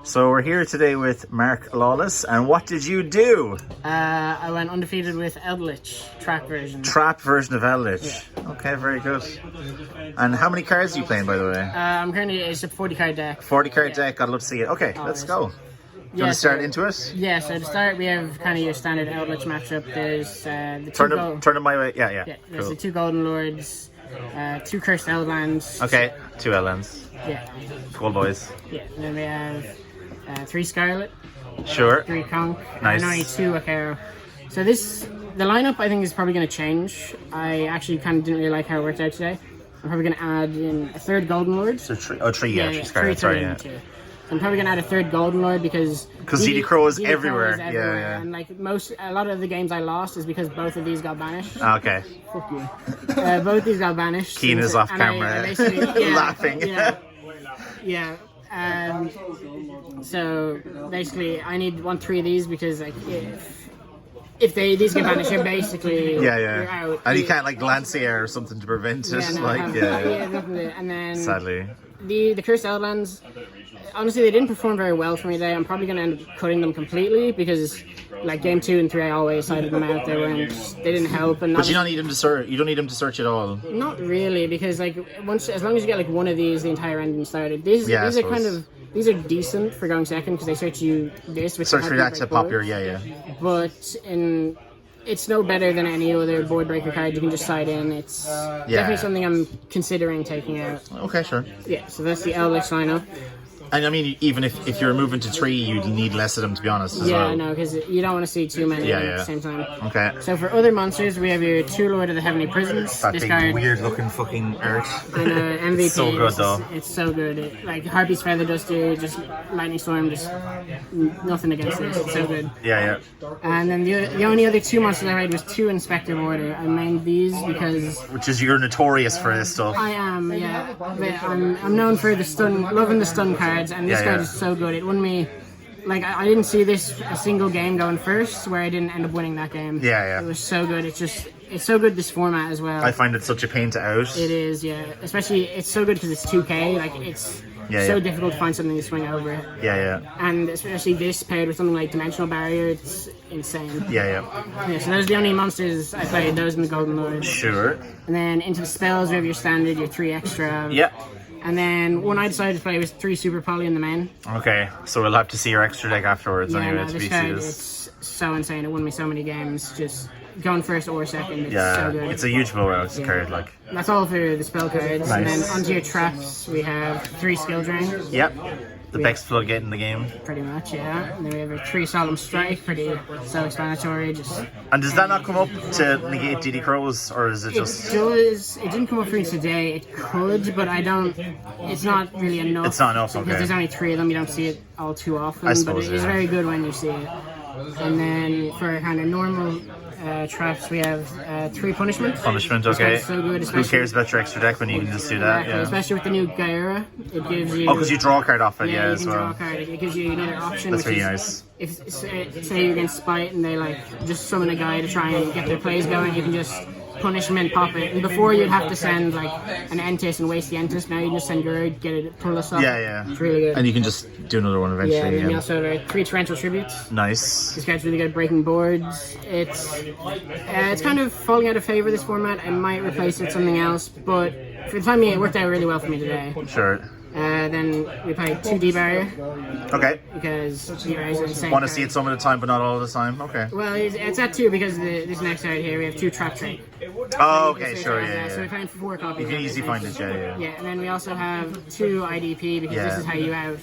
So we're here today with Mark Lawless, and what did you do? I went undefeated with Eldlich Trap version. Trap version of Eldlich. Yeah. Okay, very good. And how many cards are you playing, by the way? I'm currently, it's a 40 card deck. 40 card deck, I'd love to see it. Okay, let's go. Do you want to start into it? Yeah, so to start, we have kind of your standard Eldlich matchup. There's the turn them my way. Yeah. There's Cool. the 2 Golden Lords, 2 Cursed Eldlands. Okay, 2 Ellands. Yeah. Cool boys. Yeah, and then we have 3 Scarlet, Sure. 3 Conch, Nice. and only 2 Akaro. So the lineup I think is probably going to change. I actually kind of didn't really like how it worked out today. I'm probably going to add in a 3rd Golden Lord. So 3, yeah, Three, sorry, yeah. 2. So I'm probably going to add a 3rd Golden Lord because DD Crow is DD everywhere. Crow is Yeah. And like a lot of the games I lost is because both of these got banished. Okay. Fuck you. Both these got banished. Keen is off And camera, basically, laughing. Yeah. So basically, I need 3 of these because like if these get banished, you're basically you're out. And you can't like Lancier or something to prevent it. Nothing to- and then Sadly. the Cursed Eldlands, honestly, they didn't perform very well for me today. I'm probably going to end up cutting them completely because, like, game 2 and 3, I always sided them out. They didn't help. And But you don't need them to search. You don't need them to search at all. not really, because like as long as you get like one of these, the entire ending started. These are decent for going second because they search you this with Search for that to pop your But it's no better than any other board breaker card. You can just side in. It's definitely something I'm considering taking out. Okay, sure. Yeah, so that's the Eldlich lineup. And I mean, even if you're moving to 3, you'd need less of them, to be honest, as well. Yeah, no, because you don't want to see too many at the same time. Okay. So for other monsters, we have your 2 Lord of the Heavenly Prisons. That this big, card, weird-looking fucking art. and MVP. So good, though. It's so good. Like Harpy's Feather Duster, just Lightning Storm, just nothing against this. It's so good. Yeah. And then the only other 2 monsters I made was 2 Inspector Order. I made these because Which is, you're notorious for this stuff. I am, yeah. But I'm known for loving the stun cards, and this card is so good. It won me. Like, I didn't see a single game going first where I didn't end up winning that game. Yeah. It was so good. It's so good, this format as well. I find it such a pain to out. It is, yeah. Especially, it's so good because it's 2K. Like, it's so difficult to find something to swing over. Yeah. And especially this paired with something like Dimensional Barrier, it's insane. Yeah. So those are the only monsters I played, those and the Golden Lord. Sure. And then into the spells, we have your standard, your 3 extra. Yeah. And then one I decided to play was 3 Super Poly in the main. Okay, so we'll have to see your extra deck afterwards anyway to this see card, this. it's so insane. It won me so many games, just going first or second. It's so good. It's a huge blowout card, like. That's all for the spell cards. Nice. And then onto your traps, we have 3 Skill Drain. Yep. The best floodgate in the game. Pretty much, yeah. And then we have a 3 Solemn Strike, pretty self-explanatory. And does that not come up to negate DD Crows, or is it just... It didn't come up for me today. It could, but it's not really enough. It's not enough, okay. Because there's only 3 of them, you don't see it all too often. I suppose, but it is very good when you see it. And then for kind of normal traps, we have 3 Punishment. Punishment, okay. So good, Who cares about your extra deck when you can just do that? Exactly, especially with the new Gaira, it gives you... Oh, because you draw a card off it, as you can well. draw a card. It gives you another option. That's really nice. If say you're against Spite and they just summon a guy to try and get their plays going, you can just punish him and pop it. And before you'd have to send like an Entis and waste the Entis. Now you can just send Gerd, get it, pull us up. Yeah. It's really good. And you can just do another one eventually. Yeah, and then you also have 3 Torrential Tributes. Nice. This card's really good at breaking boards. It's kind of falling out of favor, this format. I might replace it with something else, but for the time being, it worked out really well for me today. Sure. Then we played 2 D-Barrier. Okay. Because D-Barrier is insane. Want to see it some of the time, but not all the time? Okay. Well, it's at 2 because this next card here, we have 2 Trap Trade. Oh, okay, sure, yeah. So we're playing 4 copies. You can easily find it, yeah. Yeah, and then we also have 2 IDP because this is how you out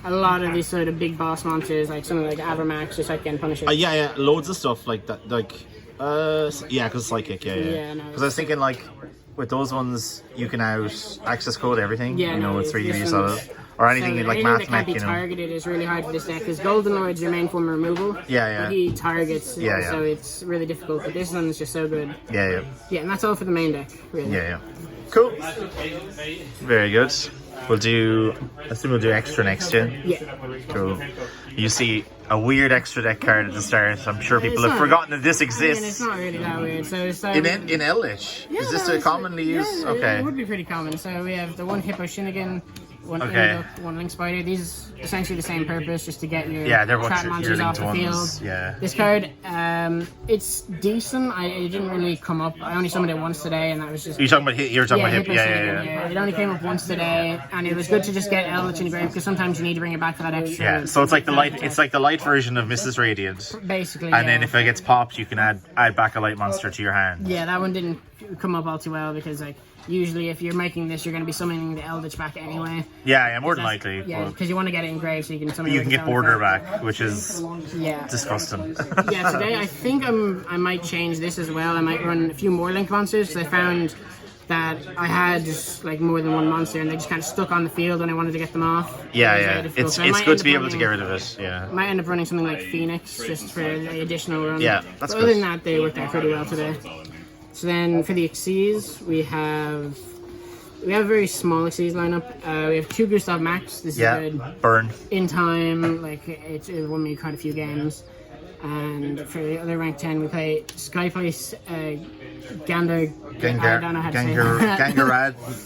a lot of these sort of big boss monsters, like something like Avermax, just like getting Punisher. Yeah, loads of stuff like that, because Psychic, Because I was thinking, like, with those ones, you can out access code everything, it's 3 solid. Or anything like Math that can't be targeted is really hard for this deck because Golden Lord's your main form of removal. Yeah. But he targets, Yeah. so it's really difficult. But this one is just so good. Yeah. Yeah, and that's all for the main deck, really. Yeah. Cool. Very good. I assume we'll do extra next gen. Yeah. Cool. You see a weird extra deck card at the start. I'm sure people have forgotten that this exists. I mean, it's not really that weird. So it's in Eldlich? Is this a commonly used? Yeah, okay. It would be pretty common. So we have the 1 Hippo Shinigami, one Okay. Induct, one Link Spider. These essentially the same purpose, just to get your they're both trap your monsters off linked the ones. field. Yeah. This card, it's decent. It didn't really come up. I only summoned it once today, and that was just. You're talking about hip. Yeah. It only came up once today, and it was good to just get Eldlich in the grave because sometimes you need to bring it back for that extra. Yeah, so it's like the light. It's like the light version of Mrs. Radiant. Basically. And then if it gets popped, you can add back a light monster to your hand. Yeah, that one didn't come up all too well because like usually if you're making this, you're going to be summoning the Eldlich back anyway. Yeah, more than likely. Yeah, because you want to get it engraved so you can summon. You can get border back, which is disgusting. Yeah, today I think I might change this as well. I might run a few more Link monsters because I found that I had just like more than one monster and they just kind of stuck on the field when I wanted to get them off. Yeah. It's good to be able to get rid of it. Yeah. I might end up running something like Phoenix just for the additional run. Yeah, that's but good. Other than that, they worked out pretty well today. So then for the Xyz, we have a very small Xyz lineup. We have 2 Gustav Max. This is good. Burn. In time, like it won me quite a few games. And for the other rank 10, we play Skyplace, Gander. I don't know how to say that.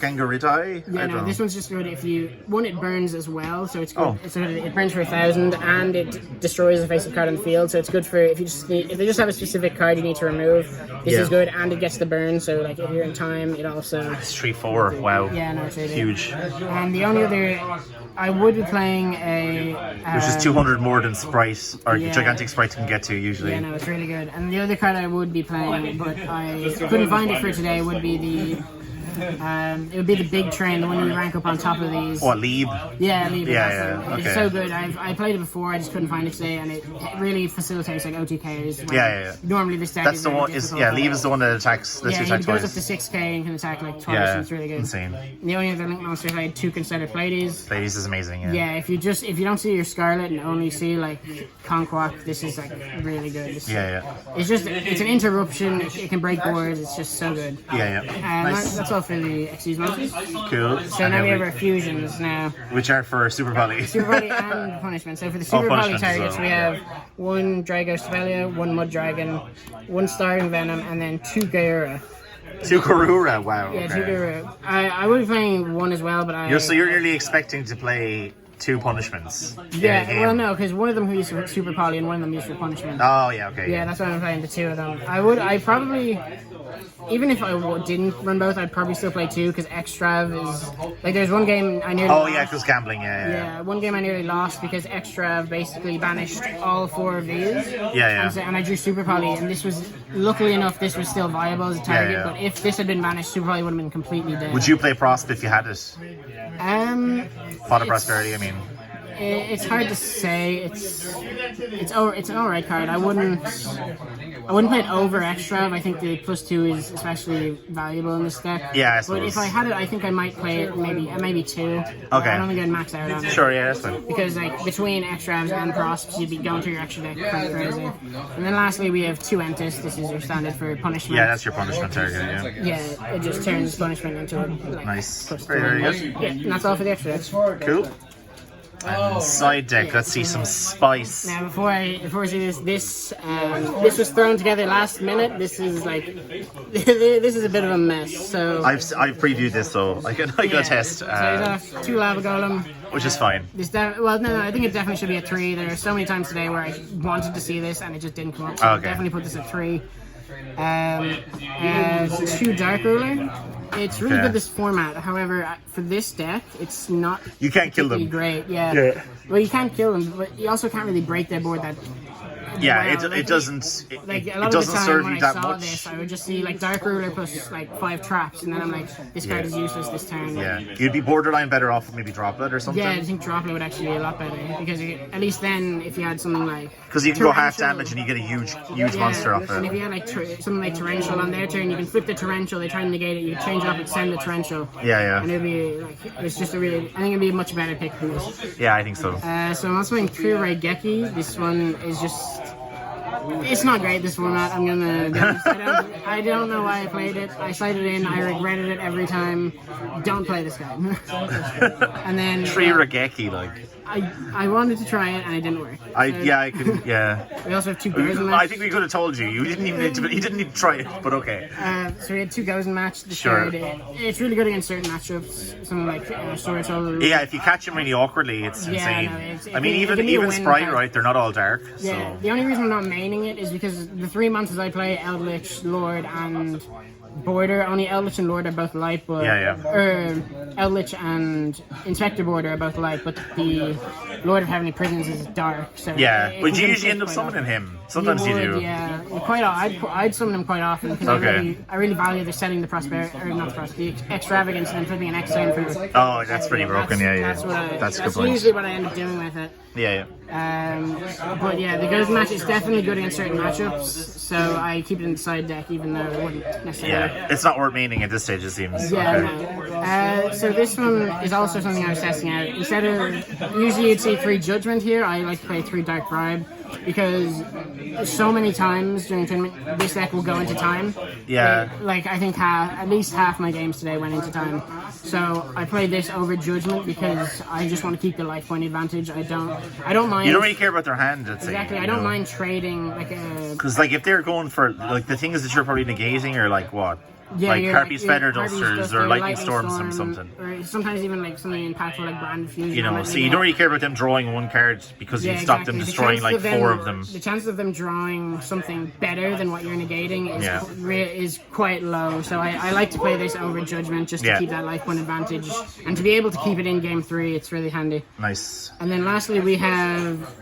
Gangaridai? Yeah, no, this one's just good if you... One, it burns as well, so it's good. It's good. It burns for 1,000, and it destroys the face-up card on the field, so it's good for if they just have a specific card you need to remove. This is good, and it gets the burn, so like if you're in time, it also... It's 3/4, wow. Yeah, no, it's really huge. And the only other... I would be playing a... Which is 200 more than Sprite, or Gigantic Sprite can get to usually. Yeah, no, it's really good. And the other card I would be playing, but I couldn't find it for today, would be the... it would be the big train, the one you rank up on top of these. What, Lieb? Yeah, Lieb. Okay. It's so good. I played it before, I just couldn't find it today, and it really facilitates like OTKs. Yeah. Normally this deck That's is the one. Lieb is the one that attacks. He goes up to 6k and can attack like twice. And it's really good. Insane. The only other Link monsters I had 2 considered Pleiades. Pleiades is amazing. Yeah, if you don't see your Scarlet and only see like Conquak, this is like really good. It's an interruption. It can break boards. It's just so good. Nice. That's all for the Xyz monsters. Cool. So now we have our fusions now. Which are for Super Poly. Super Poly and Punishment. So for the Super Poly targets, we have 1 Drago Stabelia, 1 Mud Dragon, 1 Starving Venom, and then 2 Gaura. 2 Karura, wow. Yeah, 2 Gaura. I would be playing 1 as well, but So you're nearly expecting to play 2 punishments. Yeah, well no, because one of them we used for Super Poly and one of them used for Punishment. Oh, yeah, okay. Yeah, that's why I'm playing the 2 of them. I probably... Even if I didn't run both, I'd probably still play 2 because Extrav is like there's one game I nearly. Oh yeah, because gambling. Yeah. One game I nearly lost because Extrav basically banished all 4 of these. And I drew Super Poly, and this was luckily enough this was still viable as a target. But if this had been banished, Super Poly would have been completely dead. Would you play Prosp if you had it? Pot of Prosperity, I mean. It's hard to say. It's an alright card. I wouldn't play it over Extra. I think the +2 is especially valuable in this deck. Yeah, I suppose. But if I had it, I think I might play it maybe 2. Okay. I don't think I'd max out on it. Sure, yeah, that's fine. Because like between Extras and Prosps, you'd be going through your extra deck quite crazy. And then lastly, we have 2 Entis. This is your standard for Punishment. Yeah, that's your Punishment target. Yeah, it just turns Punishment into a nice. +2. Very good. Yeah, and that's all for the extra decks. Cool. And side deck, let's see some spice. Now, before I see this was thrown together last minute. This is like, this is a bit of a mess. So I've previewed this, so I can attest. So you have 2 Lava Golem, which is fine. I think it definitely should be a 3. There are so many times today where I wanted to see this and it just didn't come up. So I'll definitely put this at 3. 2 Dark Ruler. It's really good, this format. However, for this deck, it's not. You can't kill them. Great, yeah. Well, you can't kill them, but you also can't really break their board that. Yeah, well. it doesn't a lot it of doesn't the time serve when you that I saw much. this, I would just see like Dark Ruler plus like 5 traps, and then I'm like, this card is useless this turn. Yeah, you'd be borderline better off with maybe Droplet or something. Yeah, I think Droplet would actually be a lot better because at least then if you had something like. Because you can go half damage and you get a huge monster off And it. if you had like something like Torrential on their turn, you can flip the Torrential. They try and negate it. You can change it up and send the Torrential. Yeah. And it'd be like it's just I think it'd be a much better pick than this. Yeah, I think so. So I'm also playing 3 Raigeki. This one is just. It's not great, this format. I'm gonna be honest. I don't know why I played it. I sighted in. I regretted it every time. Don't play this game. And then Tree Regeki, like. I wanted to try it and it didn't work. I could. Yeah. We also have 2 goes in I think we could have told you. You didn't even need to. You didn't need to try it, but okay. So we had 2 goes in match. Sure. It's really good against certain matchups. Something like Sword Soul. Yeah, if you catch him really awkwardly, it's insane. No, I mean, even Sprite, right? They're not all dark. Yeah. So. The only reason I'm not maining it is because the 3 monsters I play, Eldlich, Lord, and Border, only Eldlich and Lord are both light, but Eldlich and Inspector Border are both light, but the Lord of Heavenly Prisons is dark. So yeah, but you usually end up summoning him. Sometimes you do. Yeah, I'd summon him quite often because I really value the setting the prosperity, or not the prosperity, the extravagance, and then flipping an X turn for. Oh, that's pretty broken. That's a good point. Usually what I end up doing with it. Yeah. But yeah, the goes match is definitely good against certain matchups, so I keep it in the side deck even though it wouldn't necessarily. Yeah, it's not worth meaning at this stage, it seems. Yeah, okay. no. So this one is also something I was testing out. Instead of usually you'd see 3 Judgment here, I like to play 3 Dark Bribe because so many times during tournament this deck will go into time. Yeah. Like I think at least half my games today went into time. So I played this over Judgment because I just want to keep the life point advantage. I don't mind. You don't really care about their hand, let's say. Exactly. I don't mind trading like a. Because like if they're going for like the things that you're probably negating are like what. Yeah, like Harpy's Feather Harpy's Dusters Duster, or Lightning Storms or something. Or sometimes even like something impactful like Brand Fusion. You know, so you don't really care about them drawing 1 card because you stopped them destroying like 4 of them. The chances of them drawing something better than what you're negating is quite low. So I like to play this over Judgment just to keep that life point advantage. And to be able to keep it in game 3, it's really handy. Nice. And then lastly we have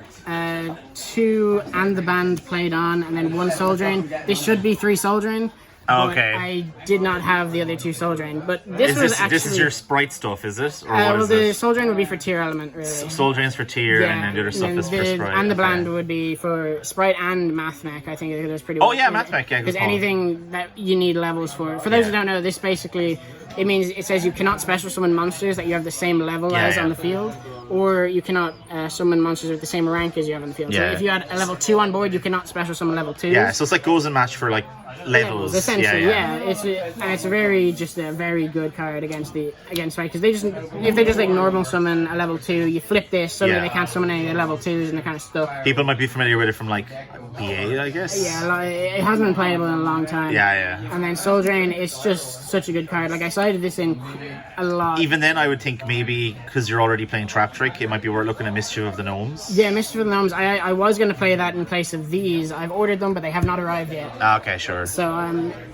2 and the band played on and then 1 Soul Drain. This should be 3 Soul Drain. Oh, okay. I did not have the other 2 Soul Drain, but this is your Sprite stuff, is it? Or well, the Soul Drain would be for tier element, really. Soul Drain's for tier, and then the other stuff is for Sprite. And the Bland would be for Sprite and Math Mech. I think there's pretty. Oh yeah, Math Mech. Yeah, because anything that you need levels for. For those who don't know, this basically it says you cannot special summon monsters that you have the same level as on the field, or you cannot summon monsters with the same rank as you have on the field. So if you had a level 2 on board, you cannot special summon level 2. Yeah, so it's like goes and match for like levels. Essentially, it's a very good card against right because if they just like normal summon a level 2, you flip this, suddenly they can't summon any level 2s and they're kind of stuck. People might be familiar with it from like BA, I guess. Yeah, like, it hasn't been playable in a long time. Yeah. And then Soul Drain, it's just such a good card. Like I sided this in a lot. Even then, I would think maybe because you're already playing Trap Trick, it might be worth looking at Mischief of the Gnomes. Yeah, Mischief of the Gnomes. I was going to play that in place of these. I've ordered them, but they have not arrived yet. Okay, sure. So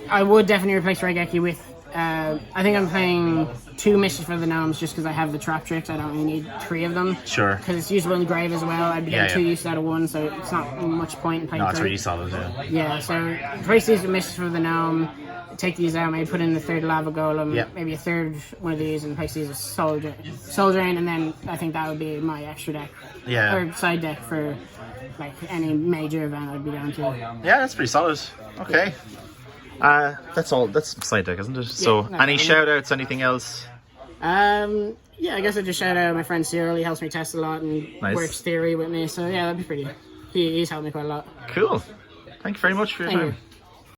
I would definitely replace Regeki with. I think I'm playing 2 Mischief of the Gnomes just because I have the Trap Tricks. I don't really need 3 of them. Sure. Because it's usable in Grave as well. I'd be getting 2 use out of 1, so it's not much point in playing 3. No, it's really solid, Yeah, so replace these with Mischief of the Gnome. Take these out, maybe put in the 3rd Lava Golem, maybe a 3rd one of these, and place these as Soul Drain, and then I think that would be my extra deck. Yeah. Or side deck for like any major event I'd be down to. Yeah, that's pretty solid. Okay. That's all. That's side deck, isn't it? So, any shout outs, anything else? Yeah, I guess I'd just shout out my friend Cyril. He helps me test a lot and works theory with me, so yeah, that'd be pretty. He's helped me quite a lot. Cool. Thank you very much for your time.